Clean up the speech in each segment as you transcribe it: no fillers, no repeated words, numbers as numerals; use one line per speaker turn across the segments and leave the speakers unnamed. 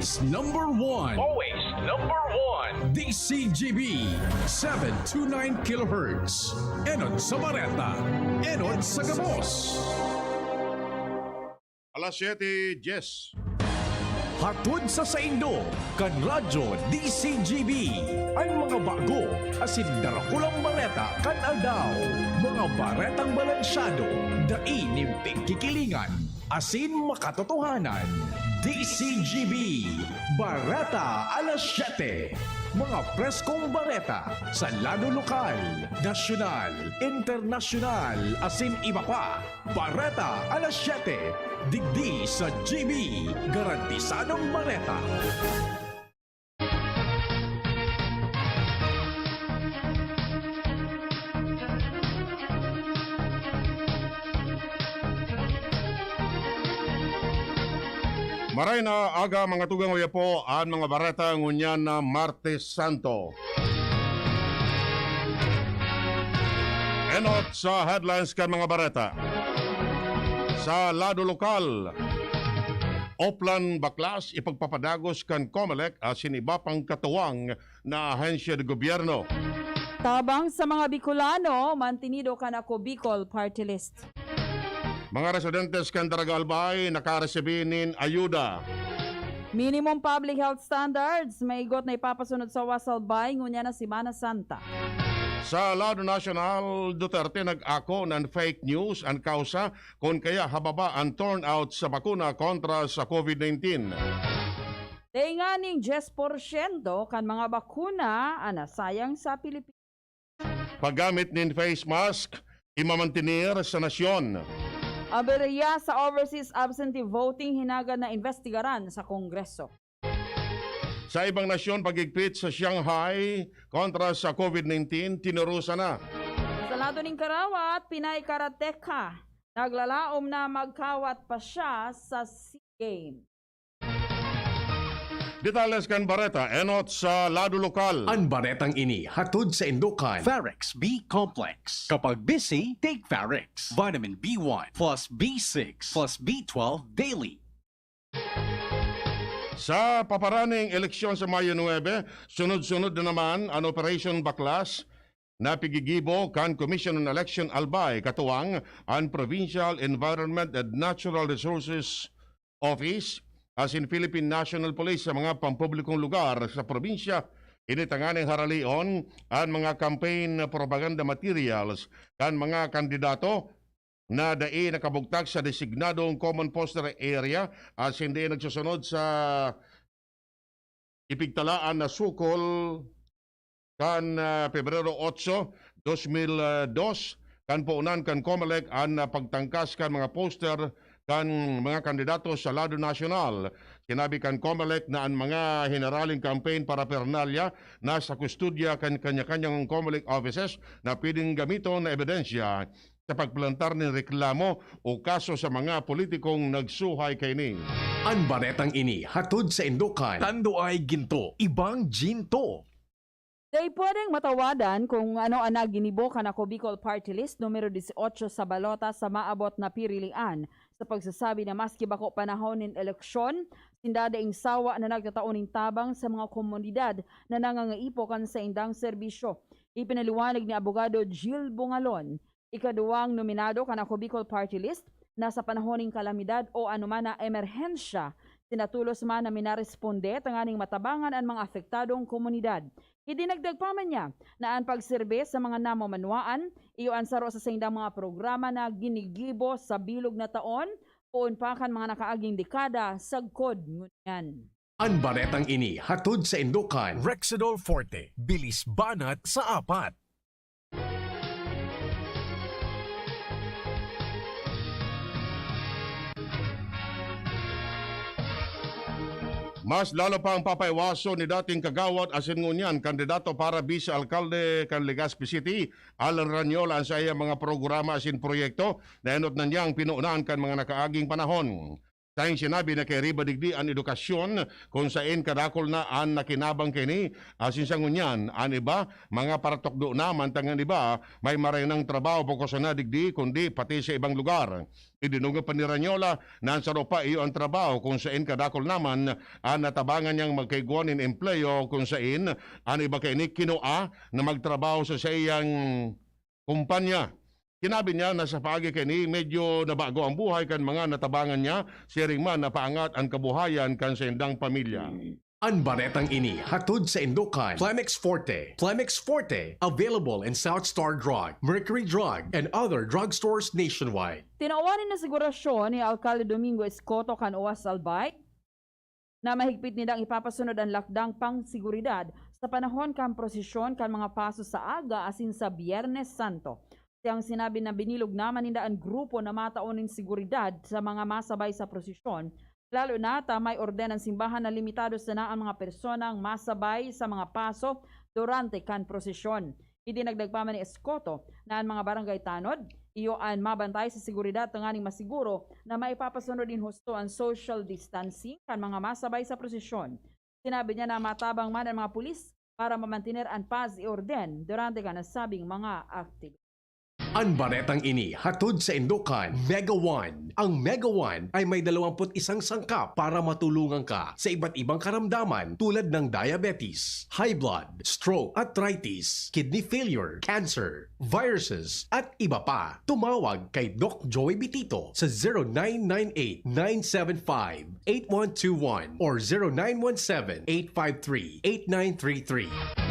Always number one.
Always number one.
DCGB 729 kHz. Enod sa Bareta. Enod sa Gabos.
Alas 7:10.
Hatod sa Saindo, kan radyo DCGB. Ang mga bago, asin darakulang bareta kan aldaw. Mga baretang balansyado, dainimpig kikilingan, asin makatotohanan. DCGB, Bareta alas 7. Mga preskong bareta sa lado lokal, nasyonal, internasyonal, asin iba pa. Bareta alas 7. Digdi sa GB, garantisadong bareta.
Maray na aga mga tugang uya po ang mga bareta ngunyan na Martes Santo. Enot sa headlines kan mga bareta. Sa lado lokal, Oplan Baklas ipagpapadagos kan COMELEC asin iba pang katuwang na ahensya de gobyerno.
Tabang sa mga Bicolano, mantinido ka na ko Bicol Party List.
Mga residentes kan Daragalbay nakaresibinin ayuda.
Minimum public health standards, may igot na ipapasunod sa Wasalbay, ngunya na Semana Santa.
Sa lado national, Duterte nag-ako ng fake news ang kausa kung kaya hababa ang turnout sa bakuna kontra sa COVID-19.
Dainganing 10% kan mga bakuna ana sayang sa Pilipinas.
Paggamit ng face mask, imamantinir sa nasyon.
Aberya sa overseas absentee voting hinaga na investigaran sa Kongreso.
Sa ibang nasyon, pagigpit sa Shanghai kontra sa COVID-19, tinurusa na.
Sa lado ng Karawat, Pinay Karateka, naglalaom na magkawat pa siya sa SEA Games.
Detalles kan Bareta, enot sa lado lokal.
Ang baretang ini hatod sa Indokan.
Farex B Complex. Kapag busy, take Farex. Vitamin B1 plus B6 plus B12 daily.
Sa paparaning eleksyon sa Mayo 9, sunod-sunod na naman ang Operation Baklas na pigigibo kan Commission on Election Albay katuwang ang Provincial Environment and Natural Resources Office as in Philippine National Police sa mga pampublikong lugar sa probinsya. Initanganing haralion ang mga campaign propaganda materials kan mga kandidato na dai nakabugtag sa designadong common poster area as hindi nagsusunod sa ipigtalaan na sukol kan Pebrero 8, 2002 kan puunan kan COMELEC ang pagtangkas kan mga poster kan mga kandidato sa lado nasyonal. Sinabi kan COMELEC na ang mga generaling campaign para pernalya na sa kustudya kan kanya-kanyang COMELEC offices na pwedeng gamito na ebidensya sa pagplantar ng reklamo o kaso sa mga politikong nagsuhay kay ni.
Ang baretang ini hatod sa Indokan. Tando ay ginto, ibang ginto.
Day pwedeng matawadan kung ano ang ginibo ka na ko Bicol Party List numero 18 sa balota sa maabot na pirilian sa pagsasabi na maski bako panahon ng eleksyon, sindadaing sawa na nagtataoning tabang sa mga komunidad na nangangaipokan sa indang serbisyo. Ipinaliwanag ni Abogado Jill Bungalon, ikaduwang nominado ka na ko Bicol Party List na sa panahon ng kalamidad o anuman na emerhensya, sinatulos man na minaresponde tanganing matabangan ang mga apektadong komunidad. Idinagdag pa man niya na ang pagserbe sa mga namamanuaan, iyo ansaro sa indang mga programa na ginigibo sa bilog na taon o unpakan mga nakaaging dekada sagkod ngunyan.
Ang baretang ini hatod sa Indokan. Rexidol Forte, bilis banat sa apat.
Mas lalo pa ang papaiwaso ni dating kagawad asin ngunyan kandidato para vice-alkalde kan Legazpi City, Alan Ranyola sa iya mga programa asin proyekto na enot na niyang pinuunan kan mga nakaaging panahon. Tayong sinabi na kay riba digdi ang edukasyon kung saan kadakol na ang nakinabang kini asin sa ngunyan ang iba mga paratokdo na mantangan iba may marinang trabaho pagko sa digdi kundi pati sa ibang lugar. Idinunga pa ni Ranyola na sa ropa iyo ang trabaho kung saan kadakol naman ang natabangan niyang magkaiguan in empleyo kung saan ang iba kini kinoa na magtrabaho sa siyang kumpanya. Kinabi niya na sa paagi kini medyo nabago ang buhay kan mga natabangan niya, sharing man napaangat ang kabuhayan kan sa indang pamilya.
Ang baretang ini hatod sa Indukan. Plemex Forte. Plemex Forte, available in South Star Drug, Mercury Drug, and other drugstores nationwide.
Tinawanin na sigurasyon ni Alcalde Domingo Escoto kan Uwas Albay na mahigpit nidang ipapasunod ang lakdang pang seguridad sa panahon kan prosesyon kan mga paso sa aga asin sa Biyernes Santo. Siyang sinabi na binilog naman nila ang grupo na mataunin seguridad sa mga masabay sa prosesyon, lalo na may orden ng simbahan na limitado sa na ang mga personang masabay sa mga paso durante kan prosesyon. Idinagdag pa man ni Escoto na ang mga barangay tanod, iyo ang mabantay sa seguridad tanganing masiguro na maipapasunod din husto ang social distancing kan mga masabay sa prosesyon. Sinabi niya na matabang man ang mga pulis para mamantener ang paz e orden durante ka nasabing mga activity.
Ang baretang ini hatod sa Indukan. Mega One. Ang Mega One ay may 21 sangkap para matulungan ka sa iba't ibang karamdaman tulad ng diabetes, high blood, stroke, arthritis, kidney failure, cancer, viruses, at iba pa. Tumawag kay Doc Joey Bitito sa 0998-975-8121 or 0917-853-8933.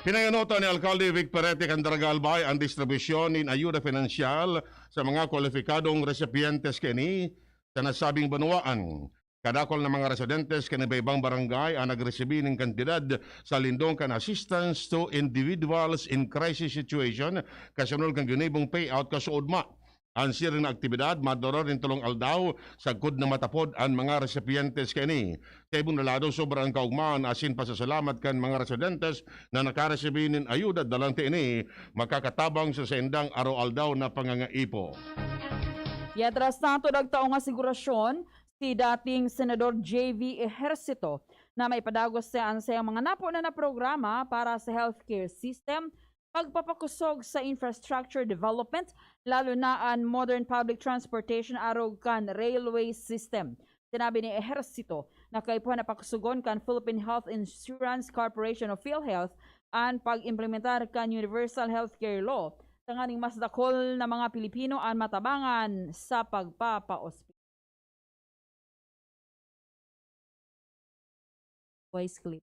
Pinayanota ni Alcalde Vic Perete Candaraga Albay ang distribusyon ng ayuda pinansyal sa mga kwalifikadong recipientes kini sa nasabing banwaan. Kadakol na mga residentes kani ibang barangay ang nagresibi ng kantidad sa lindong kan assistance to individuals in crisis situation kasunod kang ginibong payout kasuod ma. Ang siring na aktibidad, madoror ng tulong aldaw sa good na matapod ang mga recipientes kani. Sa ibang nalado, sobrang kaugmaan asin pasasalamat kan mga residentes na nakaresibi ng ayuda dalante ini makakatabang sa sendang araw-aldaw na pangangaipo.
Yatras nato nagtaong nga sigurasyon si dating Senador J.V. Ejercito na may padagos sa mga napo na programa para sa healthcare system, pagpapakusog sa infrastructure development, lalo na ang modern public transportation arog kan railway system. Sinabi ni Ejercito na kaipuhan na pakusugon kan Philippine Health Insurance Corporation of PhilHealth ang pag-implementar kan Universal Healthcare Law. Tanganing mas dakol na mga Pilipino ang matabangan sa pagpapa-ospital. Voice clip.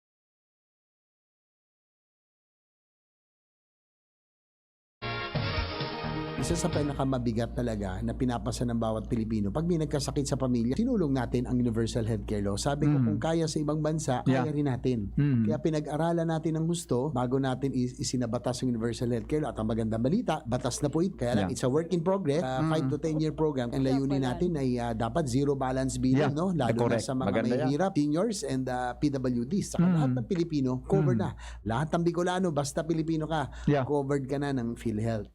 Isa sa pinakamabigat talaga na pinapasa ng bawat Pilipino, pag may nagkasakit sa pamilya, tinulong natin ang Universal Healthcare Law. Sabi ko, kung kaya sa ibang bansa, kaya rin natin. Kaya pinag-aralan natin ng gusto bago natin isinabatas yung Universal Healthcare Law. At ang magandang balita, batas na po ito. Kaya lang, it's a work in progress, 5 to 10 year program. Ang layunin natin ay dapat zero balance billing, no? Lalo na sa mga mahihirap, seniors and PWDs. Saka lahat ng Pilipino, covered na. Lahat ng Bicolano, basta Pilipino ka, covered ka na ng PhilHealth.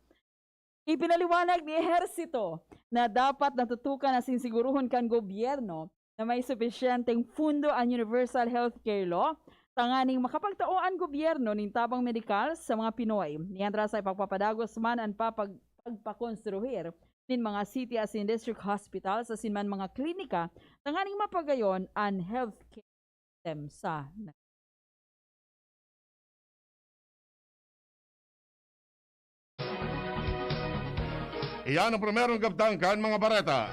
Ipinaliwanag ni Ejercito na dapat natutukan na sinsiguruhon kan gobyerno na may sufisyenteng fundo ang Universal Healthcare Law tanganing makapagtao ang gobyerno ning tabang medikal sa mga Pinoy. Niandra sa ipagpapadagos man ang pagpakonstruir nin mga city as in district hospitals as in man mga klinika tanganing mapagayon ang healthcare system sa
Iyan ang primerong kaptangkan mga bareta.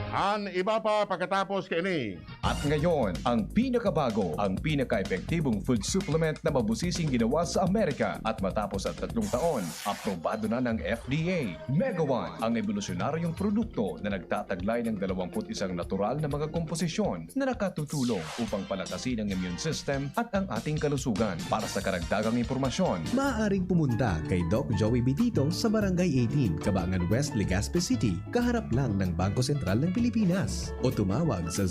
Ang iba pa pagkatapos kini.
At ngayon, ang pinakabago, ang pinaka-epektibong food supplement na mabusising ginawa sa Amerika at matapos ang 3 taon, aprobado na ng FDA. Mega One, ang evolusyonaryong produkto na nagtataglay ng 21 natural na mga komposisyon na nakatutulong upang palakasin ang immune system at ang ating kalusugan. Para sa karagdagang impormasyon,
maaaring pumunta kay Doc Joey Bitito sa Barangay 18, Cabangan West, Legazpi City, kaharap lang ng Bangko Sentral ng Pilipinas o tumawag sa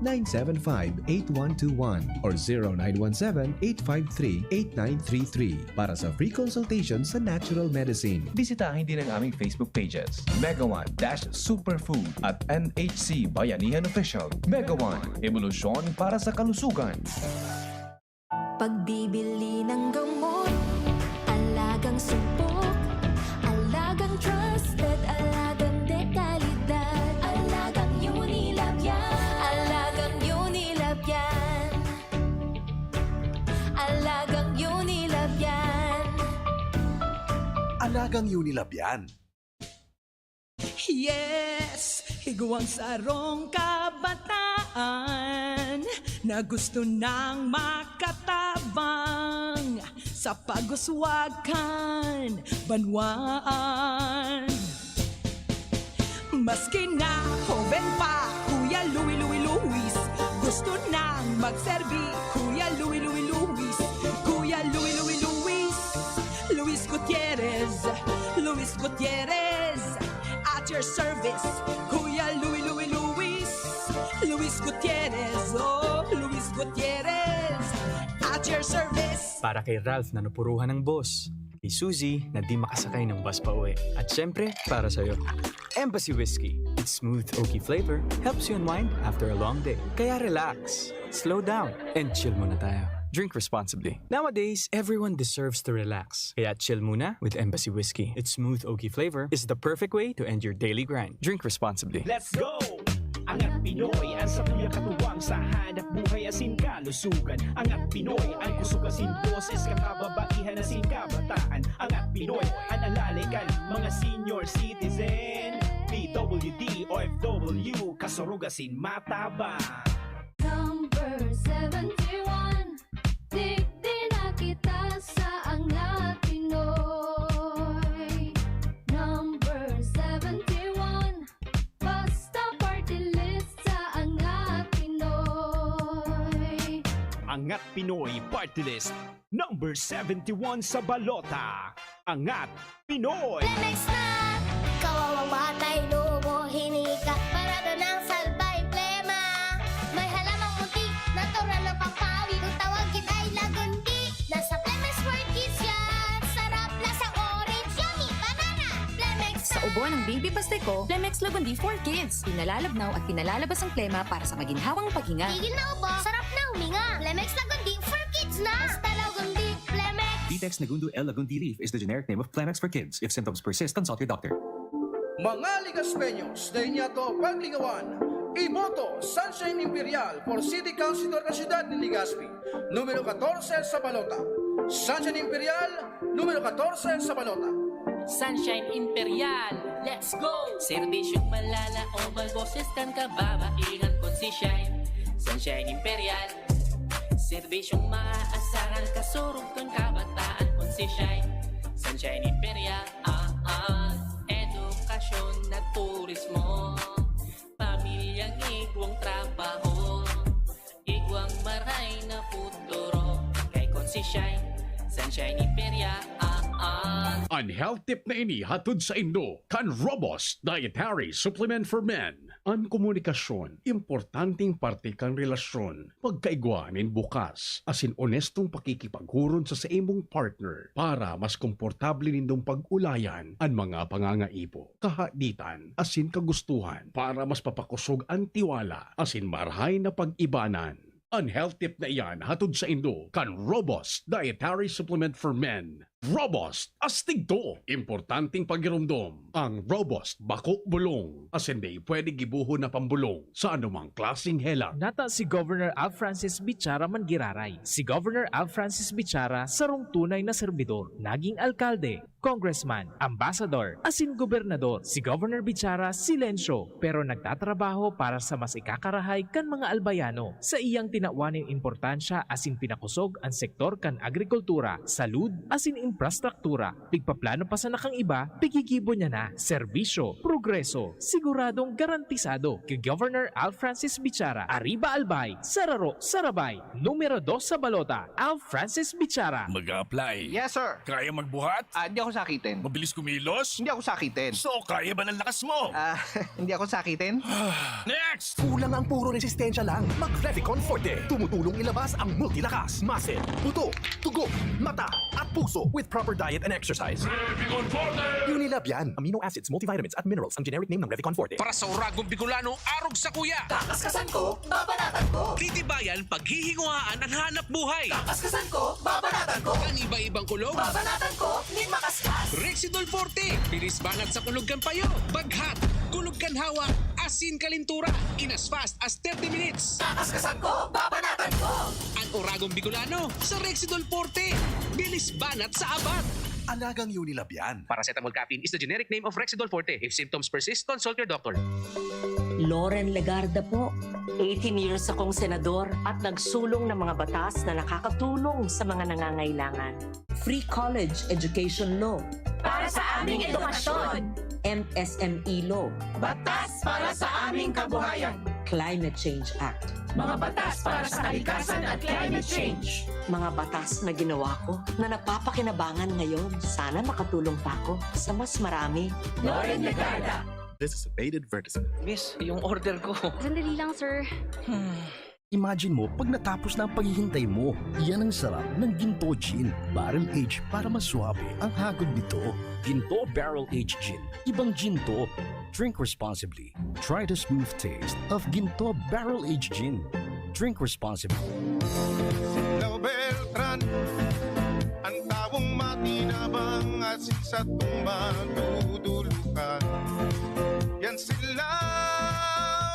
0998-975-8121 or 0917-853-8933 para sa free consultation sa natural medicine.
Bisitahin din ang aming Facebook pages, Mega One Superfood at NHC Bayanihan Official. Mega One, ebolusyon para sa kalusugan.
Pagbibili ng gamot, alagang subok, alagang trusted, alagang dekalidad, alagang Unilab yan, alagang Unilab yan, alagang Unilab yan.
Alagang Unilab yan.
Yes, higawang sarong kabataan na gusto nang makatabang sa pag-uswagan, banwaan. Maski na joven pa, Kuya Luis, gusto nang magserbi, Kuya Luis, Kuya Luis Gutierrez, at your service, Kuya Luis Gutierrez, oh, Luis Gutierrez, at your service.
Para kay Ralph na napuruhan ng boss, kay Suzy na di makasakay ng bus pa uwi, at syempre, para sa'yo, Embassy Whiskey. Its smooth, oaky flavor helps you unwind after a long day. Kaya relax, slow down, and chill muna tayo. Drink responsibly. Nowadays, everyone deserves to relax. Kaya chill muna with Embassy Whiskey. Its smooth, oaky flavor is the perfect way to end your daily grind. Drink responsibly.
Let's go! Angat Pinoy, ang sa tuya katuwang sa hanap buhay asin kalusugan. Angat Pinoy, ang kusog asin boses kakababaihan asin kabataan. Angat Pinoy, ang alalikan, mga senior citizen. PWD, OFW, kasurug asin mataba.
Number 71, di na kita sa Angat Pinoy. Number 71, basta party list sa Angat Pinoy.
Angat Pinoy Party List, number 71 sa balota. Angat Pinoy!
Lemex na! Kawawang batay, lumo, hinika, parado ng salbay, plema. May halamang muti, natural na pampawi, kung tawagin ay lagundi. Nasa Plemex for Kids yan, sarap lasa orange, yummy, banana, Plemex na!
Sa ubo ng baby pastiko, Plemex Lagundi for Kids. Pinalalabnaw at pinalalabas ang plema para sa maginhawang paghinga.
Tigil na ubo, sarap na huminga. Plemex Lagundi for Kids na! Basta Lagundi, Plemex!
Vitex Nagundo L. Lagundi Leaf is the generic name of Plemex for kids. If symptoms persist, consult your doctor.
Mga ligaspeños na inyato pagligawan, iboto Sunshine Imperial for City Councilor ng Siyudad ni Legazpi, numero 14 sa balota. Sunshine Imperial, numero 14 sa balota.
Sunshine Imperial, let's go! Serbisyong malala o malboses kan kababaihan kon si Shine. Sunshine Imperial, serbisyong maaasaran kasurog kan kabataan kon si Shine. Sunshine Imperial, edukasyon na turismo, pamilyang igwang trabaho, igwang maray na futuro, kay kon si Shine. Sunshine Imperial,
Ang health tip na ini hatod sa Indo, kan Robust Dietary Supplement for Men. Ang komunikasyon, importanteng parte kang relasyon. Pagkaigwanin bukas, asin honestong pakikipaghuron sa imong partner para mas komportable nindong pag-ulayan ang mga pangangaipo, kahaditan, asin kagustuhan para mas papakusog ang tiwala, asin marhay na pag-ibanan. Ang health tip na iyan hatod sa Indo kan Robust Dietary Supplement for Men. Robust, astig to. Importanteng pagirumdom. Ang Robust bako bulong. As hindi pwede gibuhon na pambulong sa anumang klaseng helang.
Nata si Governor Al Francis Bichara Mangiraray. Si Governor Al Francis Bichara sarong tunay na serbidor, naging alkalde, congressman, ambassador, asin gobernador. Si Governor Bichara silensyo pero nagtatrabaho para sa mas ikakarahay kan mga albayano. Sa iyang tinawaning importansya asin pinakusog ang sektor kan agrikultura, salud, asin infrastruktura. Pigpaplano pa sa nakang iba, pigigibo niya na. Serbisyo, progreso, siguradong garantisado. Kay Governor Al Francis Bichara, Arriba Albay, Sararo, Sarabay, numero 2 sa balota, Al Francis Bichara.
Mag-a-apply.
Yes, sir.
Kaya magbuhat?
Hindi ako sakitin.
Mabilis kumilos?
Hindi ako sakitin.
So, kaya ba ng lakas mo?
Hindi ako sakitin.
Next!
Kulang ang puro resistensya lang. Mag-Revicon Forte. Tumutulong ilabas ang multilakas, muscle, buto, tugo, mata, at puso with proper diet and exercise.
Revicon Forte!
Unilab yan. Amino acids, multivitamins, at minerals ang generic name ng Revicon Forte.
Para sa Uragong Bicolano, arog sa kuya.
Kakaskasan ko, babanatan ko.
Titibayan, paghihinguhaan ang hanap buhay.
Kakaskasan ko, babanatan ko.
Paniba-ibang kulog.
Babanatan ko, ni makaskas.
Rexidol Forte, bilis banat sa kulog kan payo. Baghat, kulog kan hawa, asin kalintura. In as fast as 30 minutes.
Kakaskasan ko, babanatan ko.
Ang Uragong Bicolano sa Rexidol Forte. Bilis banat sa abad.
Alagang Unilab yan.
Paracetamol caffeine is the generic name of Rexidol Forte. If symptoms persist, consult your doctor.
Loren Legarda po. 18 years akong senador at nagsulong ng mga batas na nakakatulong sa mga nangangailangan. Free college education law.
Para sa aming edukasyon.
MSME law.
Batas para sa aming kabuhayan.
Climate Change Act.
Mga batas para sa kalikasan at climate change.
Mga batas na ginawa ko na napapakinabangan ngayon. Sana makatulong pa ako sa mas marami.
Loren Legarda.
This is a paid advertisement.
Miss, yung order ko.
Sandali lang, sir.
Imagine mo, pag natapos na ang paghihintay mo, yan ang sarap ng Ginto Gin. Barrel Aged para mas swabe ang hagod nito. Ginto Barrel Aged Gin. Ibang ginto. Drink responsibly. Try the smooth taste of Ginto Barrel Aged Gin. Drink responsibly.
Silaw Beltran, ang tawong matinabang at sa tumba dudulukan. Yan sila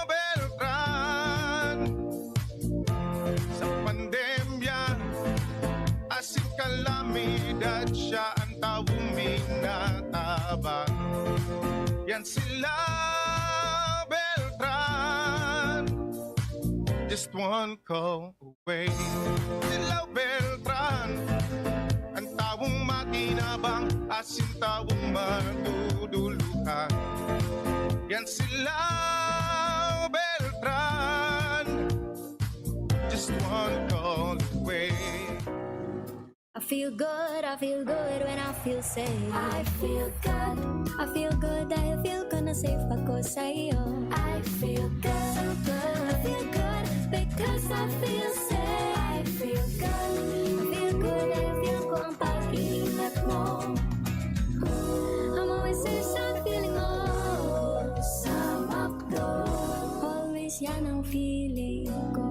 Beltran. Sa pandemya, asing kalamidad, siya ang tawong minatabang. Yan sila Beltran. Just one call away. Sila Beltran, ang tawong matinabang, asin tawong madudulukan. Yan sila Beltran. Just one call away.
I feel good when I feel safe. I feel good na safe ako sa'yo. I feel good because I feel safe. I feel good ko ang pag-iingat mo. I'm always safe sa feeling mo. Sa McDo, always yan ang feeling ko.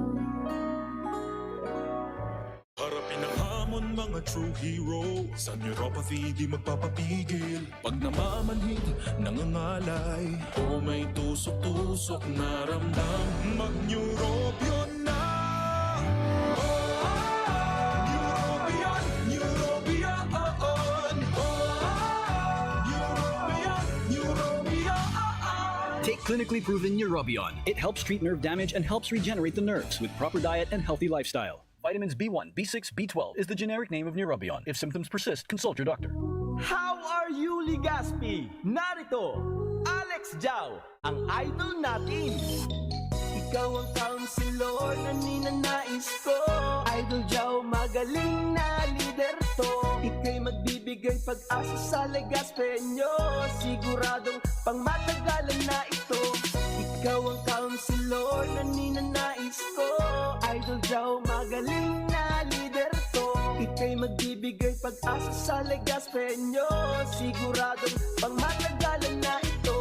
Harapin ang hamon, mga true hero. Sa neuropathy di magpapapigil. Pag namamanhid, nangangalay, o may tusok-tusok na ramdam, mag-Neurobion na. Neurobion, Neurobion, Neurobion.
Take clinically proven Neurobion. It helps treat nerve damage and helps regenerate the nerves with proper diet and healthy lifestyle. Vitamins B1, B6, B12 is the generic name of Neurobion. If symptoms persist, consult your doctor.
How are you, Ligaspi? Narito, Alex Jau, ang idol natin. Ikaw ang counselor na ninanais ko. Idol Jau, magaling na leader to. Ika'y magbibigay pag-asa sa Legaspeño. Siguradong pangmatagalan na ito. Ikaw ang counselor na ninanais ko. Idol Jau, magaling na leader to. Ika'y magbibigay pag-asa sa Legaspeño. Siguradong pangmatagalan na ito.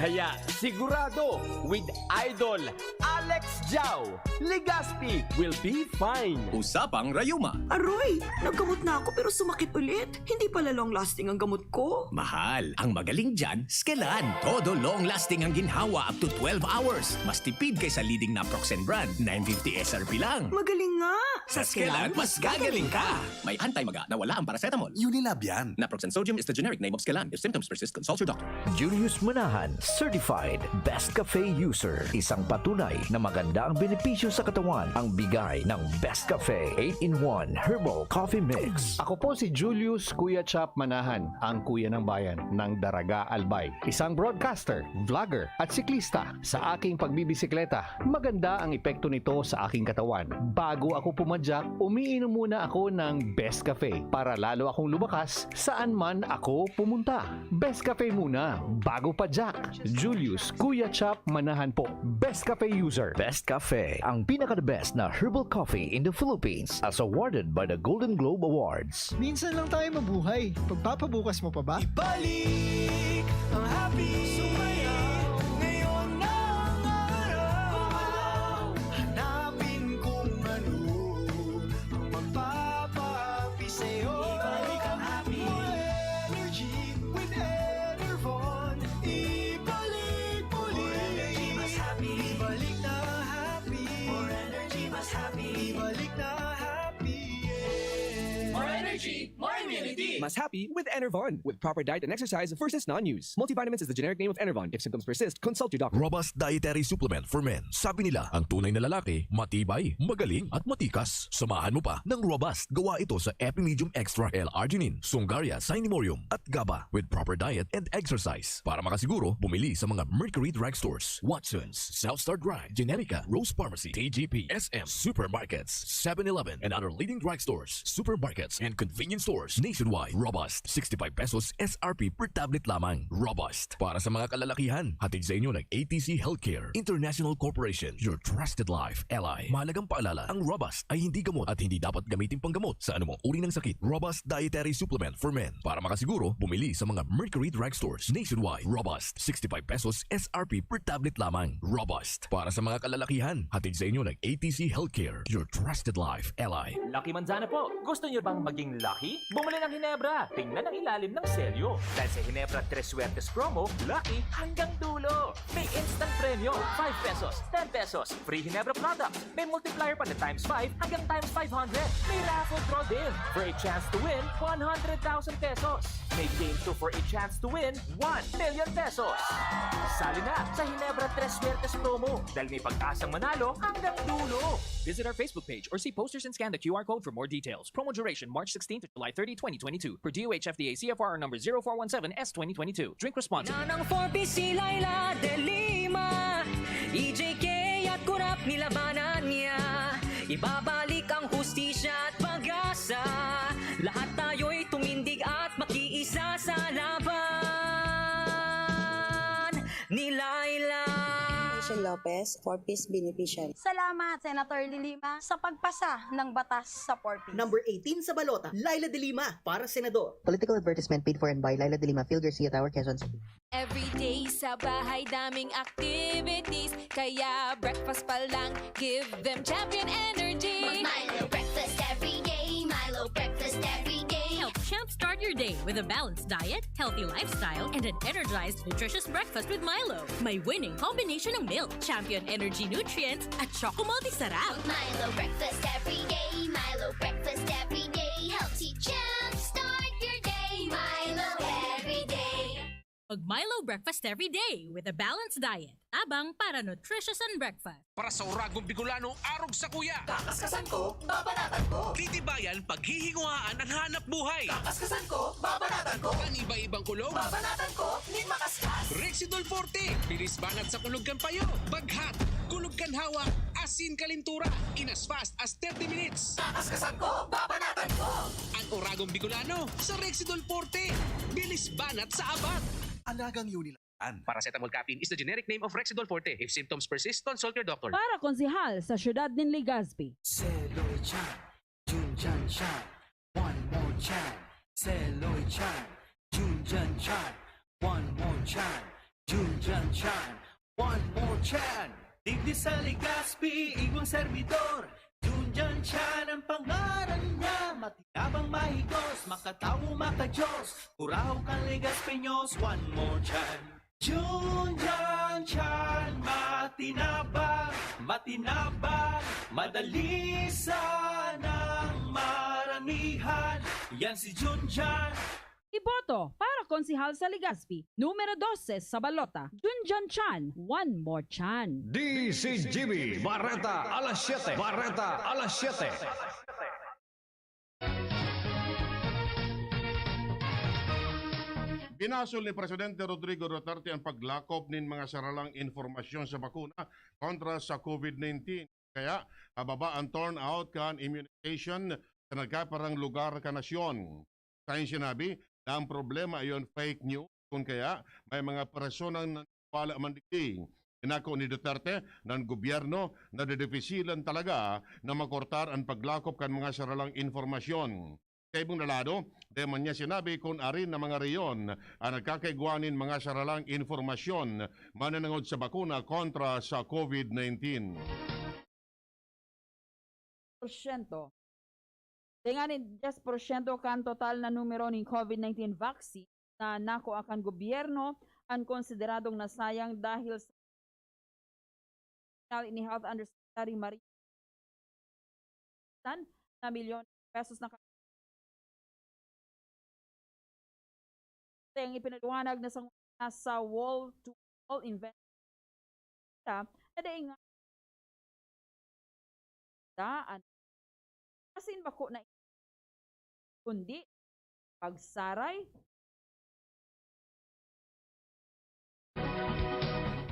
Kaya sigurado with Idol Alex Jau, Legaspi will be fine.
Usapang Rayuma.
Aroy, naggamot na ako pero sumakit ulit. Hindi pala long-lasting ang gamot ko.
Mahal. Ang magaling dyan, Skelan. Todo long-lasting ang ginhawa up to 12 hours. Mas tipid kaysa leading naproxen brand. 950 SRP lang.
Magaling nga.
Sa Skelan, mas gagaling ka. May anti-maga na wala ang paracetamol.
Unilab yan.
Naproxen sodium is the generic name of Skelan. If symptoms persist, consult your doctor.
Julius Manahan, Certified Best Cafe User. Isang patunay
na maganda ang benepisyo sa katawan ang bigay ng Best Cafe 8-in-1 Herbal Coffee Mix.
Ako po si Julius Kuya Chap Manahan, ang kuya ng bayan ng Daraga Albay. Isang broadcaster, vlogger at siklista. Sa aking pagbibisikleta, maganda ang epekto nito sa aking katawan. Bago ako pumadyak, umiinom muna ako ng Best Cafe para lalo akong lumakas saan man ako pumunta. Best Cafe muna, bago padyak. Julius Kuya Chap Manahan po, Best Cafe user.
Best Cafe, ang pinaka-the best na herbal coffee in the Philippines as awarded by the Golden Globe Awards.
Minsan lang tayo mabuhay. Pagpapabukas mo pa ba?
Ibalik ang happy. Sumayaw ngayon na ang araw. Hanapin kung ano ang magpapapi sa'yo. Ibalik ang happy. More energy with Enervon. Ibalik muli. More energy mas happy. Ibalik na happy. More energy mas happy. Ibalik na happy.
More energy, more immunity.
Mas happy with Enervon. With proper diet and exercise, first is non-use. Multivitamins is the generic name of Enervon. If symptoms persist, consult your doctor.
Robust dietary supplement for men. Sabi nila, ang tunay na lalaki, matibay, magaling at matikas. Samahan mo pa ng Robust. Gawa ito sa Epimedium Extra L-Arginine, Sungaria Cinnamomum at GABA with proper diet and exercise. Para makasiguro, bumili sa mga Mercury Drugstores, Watson's, Southstar Drive, Generica, Rose Pharmacy, TGP, SM, Supermarkets, 7-Eleven, and other leading drugstores, supermarkets, and convenience stores nationwide. Robust, 65 pesos SRP per tablet lamang. Robust, para sa mga kalalakihan. Hatid sa inyo ng ATC Healthcare International Corporation, your trusted life ally. Mahalagang paalala, ang Robust ay hindi gamot at hindi dapat gamitin panggamot sa anumang uri ng sakit. Robust dietary supplement for men. Para makasiguro, bumili sa mga Mercury Drugstores nationwide. Robust, 65 pesos SRP per tablet lamang. Robust, para sa mga kalalakihan. Hatid sa inyo ng ATC Healthcare, your trusted life ally.
Lucky Manzana po. Gusto niyo bang maging lucky? Bumili ng Hinebra. Tingnan ang ilalim ng selyo. Dahil sa Hinebra 3 Suertes promo, lucky hanggang dulo. May instant premyo, 5 pesos, 10 pesos. Free Hinebra products. May multiplier pa na times 5 hanggang times 500. May raffle draw din for a chance to win 100,000 pesos. May game 2 for a chance to win 1 million pesos. Sali na sa Hinebra 3 Suertes promo dahil may pag-asang manalo hanggang dulo.
Visit our Facebook page or see posters and scan the QR code for more details. Promo duration March 16 to July 30, 2022. Per DOH FDA CFR number 0417S2022. Drink responsibly.
Nanang 4PC Laila de Lima, EJK at kurap nilabanan niya. Ibabalik ang hustisya at pag-asa. Lahat tayo'y tumindig at makiisa sa laban ni Laila.
Lopez, 4-piece beneficiary. Salamat, Senator de Lima, sa pagpasa ng batas sa 4-piece.
Number 18 sa balota, Laila de Lima, para senador.
Political advertisement paid for and by Laila de Lima, Field Garcia Tower, Quezon City.
Every day sa bahay daming activities, kaya breakfast pa lang, give them champion energy.
Milo breakfast every day, Milo breakfast every day.
Help champ start your day with a balanced diet, healthy lifestyle, and an energized, nutritious breakfast with Milo. May winning combination ng milk, champion energy nutrients, at Choco Multi-Sarap.
Milo breakfast every day, Milo breakfast every day. Healthy champ, start your day, Milo every day.
Mag Milo breakfast every day with a balanced diet. Abang para nutritious and breakfast.
Para sa Uragong Bicolano, arog sa kuya.
Kakaskasan ko, babanatan ko.
Titibayan, paghihinguhaan ang hanap buhay.
Kakaskasan ko, babanatan ko.
Ang iba-ibang kulog.
Babanatan ko, hindi makaskas.
Rexidol Forte, bilis banat sa kulog kan payo. Baghat, kulog kan hawa, asin kalintura. In as fast as 30 minutes.
Kakaskasan ko, babanatan ko.
Ang Uragong Bicolano sa Rexidol Forte. Bilis banat sa abat.
Alagang Unilan.
Paracetamol caffeine is the generic name of Rexidol Forte. If symptoms persist, consult your doctor.
Para konsihal sa siyudad ng Legazpi.
Seloy Chan, Junjan Chan, one more Chan. Seloy Chan, Junjan Chan, one more Chan. Junjan Chan, one more Chan. Digdi sa Legazpi, igwang servidor. Junjan Chan ang pangalan niya. Matiyabang mahigos, makatawo makajos. Kuraw kang Legazpeños, one more Chan. Junjan Chan, matinabang, matinabang, madali sanang maramihan. Yan si Junjan.
Iboto para konsihal sa Legazpi. Numero 12 sa balota, Junjan Chan, one more chan.
DCGB, Barreta, alas 7. Barreta, alas 7.
Binasol ni Presidente Rodrigo Duterte ang paglakop nin mga saralang informasyon sa bakuna kontra sa COVID-19. Kaya, ababa ang turnout kan immunization sa nagkaparang lugar ka nasyon. Kaya sinabi na ang problema ayon fake news, kung kaya may mga personang nanwala mandiging. Inako ni Duterte ng gobyerno na didefisilan talaga na makortar ang paglakop kan mga saralang informasyon. Sa ibang nalado, deman niya sinabi kung arin na mga reyon ang nagkakaigwanin mga saralang informasyon mananangod sa bakuna kontra sa COVID-19.
Denganin 10% kan total na numero ng COVID-19 vaccine na nako akan gobyerno ang konsideradong nasayang dahil sa ni Health Undersecretary Maria na milyon pesos na ang ipinaliwanag na sa wall-to-wall investment na daing daan asin bako na kundi pagsaray.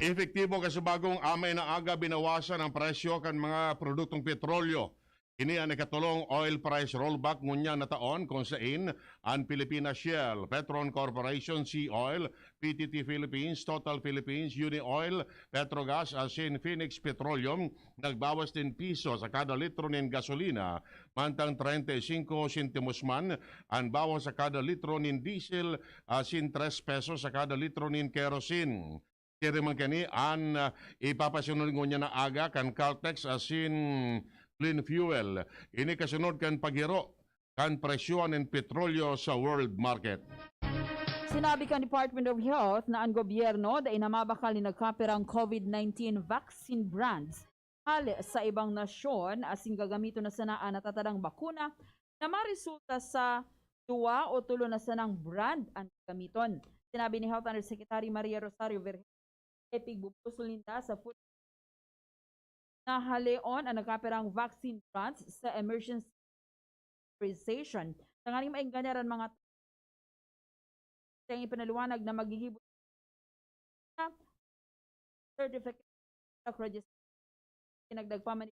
Efektibo kasubagong amay na aga binawasan ang presyo kan mga produktong petrolyo. Ini ang nakatulong oil price rollback ngunya na taon kung saan ang Pilipinas Shell, Petron Corporation, Sea Oil, PTT Philippines, Total Philippines, Unioil, Petrogas, asin Phoenix Petroleum nagbawas din piso sa kada litro ng gasolina, mantang 35 centimos man ang bawas sa kada litro ng diesel, asin 3 pesos sa kada litro ng kerosene. Kaya man kani ang ipapasunod ngunya na aga kan Caltex asin clean fuel. Ini kasunod kan paghiro kan presyon ng petrolyo sa world market.
Sinabi kan Department of Health na ang gobyerno dahil namabakal ni nagkapirang COVID-19 vaccine brands hali sa ibang nasyon asing gagamito na sanaan na tatadang bakuna na maresulta sa 2 o 3 na sanang brand ang gamiton. Sinabi ni Health Undersecretary Maria Rosario Vergel, epigbubusulinda sa food na haleon ang nagkapirang vaccine brands sa emergency authorization. Tangaling maingganyaran mga ang ipinaliwanag na magigibot na certificate of registration pinagdagpaman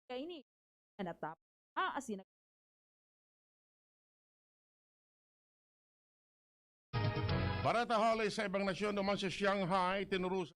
kaini na natap asin
Barata hali sa ibang nasyon naman sa Shanghai, tinurusan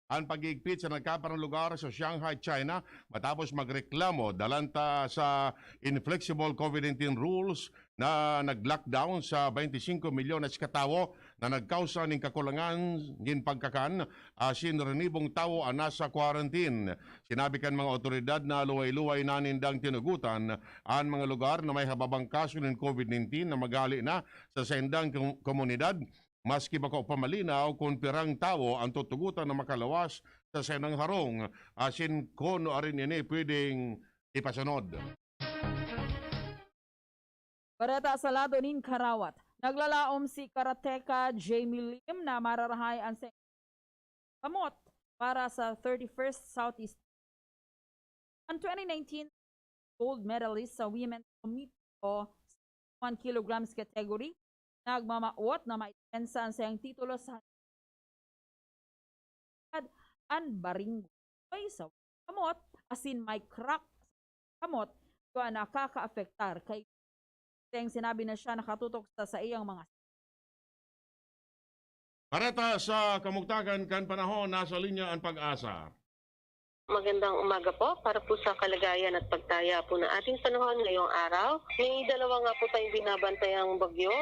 ang pag-iigpit sa nagkaparang lugar sa Shanghai, China matapos magreklamo dalanta sa inflexible COVID-19 rules na nag-lockdown sa 25 milyon na katawo na nagkausa ng kakulangan ng pagkakan asin renibong tawo ang nasa quarantine. Sinabi kan mga otoridad na luway-luway na nindang tinugutan ang mga lugar na may hababang kaso ng COVID-19 na magali na sa sendang komunidad. Maski bako pamalinaw kung pirang tao ang tutugutan na makalawas sa senang harong asin kono arin ini pwedeng ipasunod.
Barata sa lado nin Karawat, naglalaom si karateka Jamie Lim na mararahay ang pamot para sa 31st Southeast. Ang 2019 gold medalist sa women's comito 1 kilograms category nagmamaot na maipensa ang sayang titulo sa an baringo sa kamot asin may crack sa kamot ko nakaka-afektar kay sayang sinabi na siya nakatutok sa iyang mga
Parata sa kamugtagan kan panahon nasa linya ang pag-asa.
Magandang umaga po para po sa kalagayan at pagtaya po ng ating panahon ngayong araw. May dalawa nga po tayong binabantayang bagyo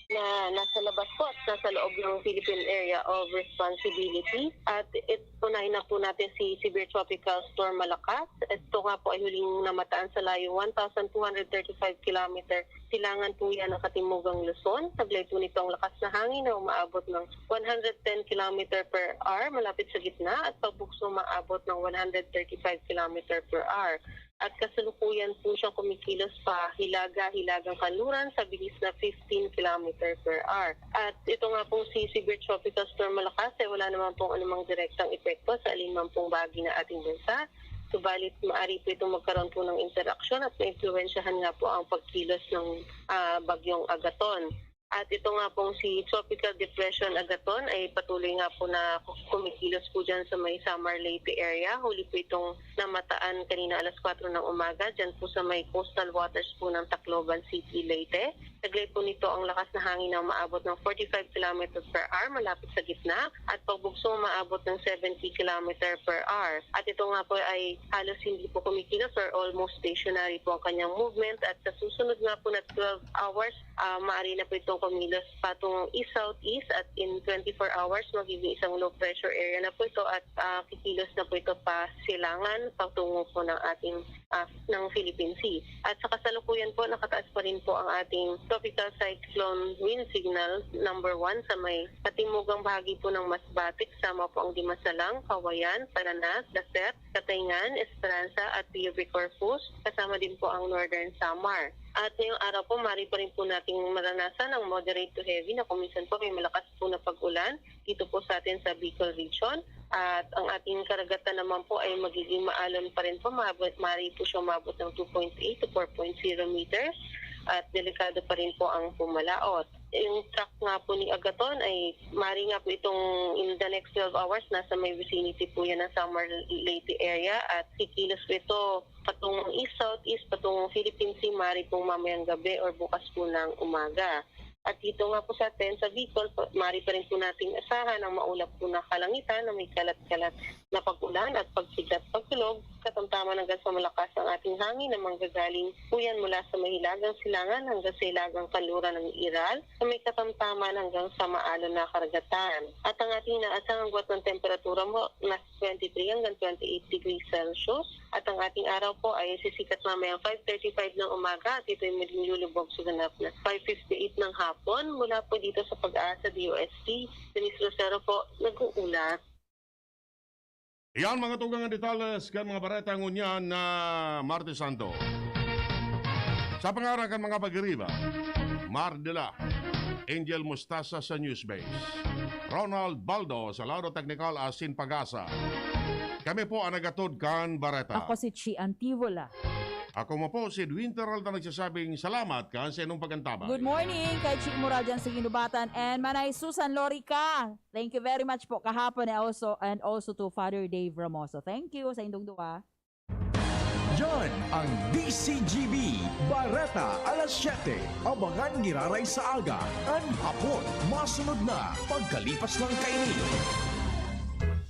na nasa labas po at nasa loob ng Philippine Area of Responsibility. At unahin na po natin si Severe Tropical Storm Malakas. Ito nga po ay huling namataan sa layo 1,235 km. Silangan po yan ng Katimugang Luzon. Sablay po nito ang lakas na hangin na umaabot ng 110 km per hour malapit sa gitna at pagbukso umaabot ng 135 km per hour. at kasalukuyan po siyang kumikilos pa Hilaga-Hilagang Kanluran sa bilis na 15 km per hour. At ito nga pong si Severe Tropical Storm Malakas ay wala naman pong anumang direktang epekto sa alinman pong bahagi na ating bansa. Subalit maaari po itong magkaroon po ng interaksyon at maimpluwensyahan nga po ang pagkilos ng bagyong Agaton. At ito nga pong si Tropical Depression Agaton ay patuloy nga po na kumikilos po dyan sa may Samar Leyte area. Huli po itong namataan kanina alas 4 ng umaga dyan po sa may coastal waters po ng Tacloban City, Leyte. Taglay po nito ang lakas na hangin na umaabot ng 45 km per hour malapit sa gitna at pagbugso umaabot ng 70 km per hour. At ito nga po ay halos hindi po kumikilos or almost stationary po ang kanyang movement at sa susunod nga po na 12 hours, maaari na po itong kumilos patungong east-southeast at in 24 hours magiging isang low pressure area na po ito at kikilos na po ito pa silangan patungo po ng ating ng Philippine Sea. At sa kasalukuyan po nakataas pa rin po ang ating tropical cyclone wind signal number 1 sa may katimugang bahagi po ng Masbate, kasama po ang Dimasalang, Kawayan, Paranas, Daset, Katayngan, Esperanza at P.U.B. Corpus, kasama din po ang Northern Samar. At ngayong araw po, maaari pa rin po nating maranasan ang moderate to heavy na kuminsan po may malakas po na pag-ulan dito po sa atin sa Bicol region. At ang ating karagatan naman po ay magiging maalon pa rin po. Maaari po siya umabot ng 2.8 to 4.0 meters at delikado pa rin po ang pumalaot. Yung track nga po ni Agaton ay maaari nga po itong in the next 12 hours nasa may vicinity po yan ng Samar Leyte area at kikilos po ito patungong east-southeast, patungong Philippine Sea, maaari pong mamayang gabi or bukas po ng umaga. At dito nga po sa atin sa Bicol, maaari pa rin po nating asahan ang maulap po na kalangitan na may kalat-kalat na pag-ulan at pagsigat pagtulog, katamtaman hanggang sa malakas ang ating hangin na manggagaling po yan mula sa mahilagang silangan hanggang sa hilagang kanluran ng Iral na may katamtaman hanggang sa maalon na karagatan. At ang ating inaasahang buwat ng temperatura mo na 23 hanggang 28 degrees Celsius at ang ating araw po ay sisikat mamayang 5:35 ng umaga at ito ay muling lulubog sa ganap na 5:58 ng hapon mula po dito sa Pag-asa DOST. Denise Rosero po, nag-uulat.
Yan mga tugang nga detalles kan mga bareta ngunyan na Martes Santo. Sa pangarang kan mga pagriba, Mardela, Angel Mustasa sa Newsbase, Ronald Baldo sa Lado Technical Asin Pagasa. Kami po ang nagatod kan bareta.
Ako si Chi Antivola.
Ako mo po si Winterald na nagsasabing salamat ka sa inong pagkantabay.
Good morning kay Chick Mura dyan sa Ginubatan and Manay Susan Lorica. Thank you very much po kahapon and also to Father Dave Ramoso. Thank you sa indong duwa.
Yan ang DCGB Bareta alas 7. Abangan giraray sa aga. Ang hapon, masunod na pagkalipas ng kainin.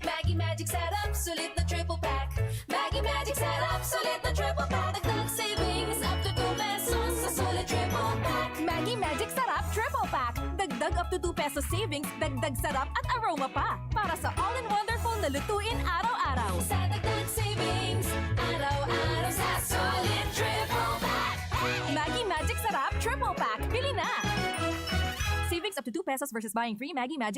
Maggie Magic Setup, sulit na triple pack. Maggie Magic Setup, sulit na triple pack. Dagdag savings up to 2 pesos sa sulit triple pack. Maggie Magic Setup, triple pack. Dagdag up to 2 pesos savings, dagdag sarap at aroma pa. Para sa all-in-wonderful na lutuin araw-araw. Sa dagdag savings, araw-araw sa sulit triple pack. Maggie Magic Setup, triple pack. Bili na! Savings up to 2 pesos versus buying free Maggie Magic